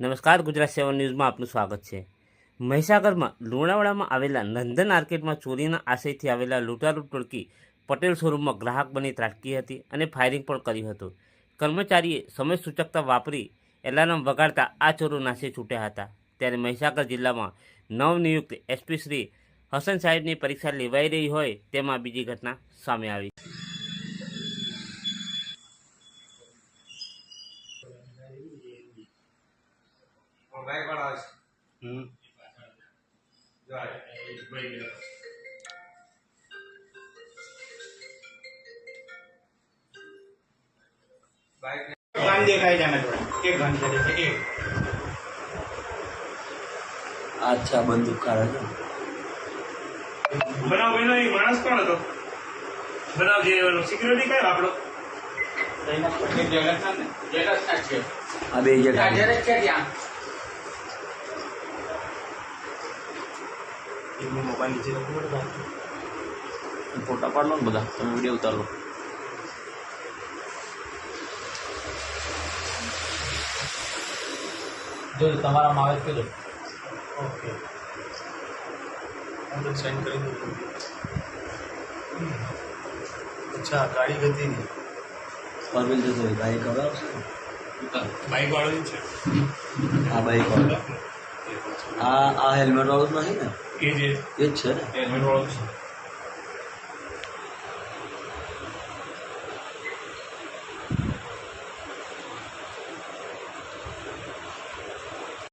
નમસ્કાર, ગુજરાત 7 ન્યૂઝમાં આપનું સ્વાગત છે। મહીસાગરમાં લુણાવાડામાં આવેલા નંદન માર્કેટમાં ચોરીના આશયથી આવેલા લૂંટારૂ ટોળકી પટેલ શોરૂમમાં ગ્રાહક બની ત્રાટકી હતી અને ફાયરિંગ પણ કર્યું હતું। કર્મચારીએ સમય સૂચકતા વાપરી એલાર્મ વગાડતા આ ચોરો નાસી છૂટ્યા હતા। ત્યારે મહીસાગર જિલ્લામાં નવનિયુક્ત એસપી શ્રી હસન સાહેબની પરીક્ષા લેવાઈ રહી હોય તેમાં બીજી ઘટના સામે આવી। बाइक वाला गन दिखाई जाना थोड़ा एक गन चले थे एक अच्छा बंदूक काढा છે बनाव बनो एक माणस कोण હતો બનાવ જે સિક્યુરિટી કયો આપણો એક જગત ને જગત ના છે આ બે જગ્યા જગત છે ત્યાં એમનો મોબાઈલ નીચે રાખો બરાબર ફોટા પાડ લો ને બધા તમે વિડિયો ઉતાર લો જો તમારામાં આવે કે ओके हम लोग सेंड करेंगे अच्छा गाड़ी गति नहीं फोर व्हील जैसे बाइक હવે बाइक वाળો છે આ બાઇક વાળો આ હેલ્મેટ વાળો જ નથી ને એ જે એ જ છે ને હેલ્મેટ વાળો છે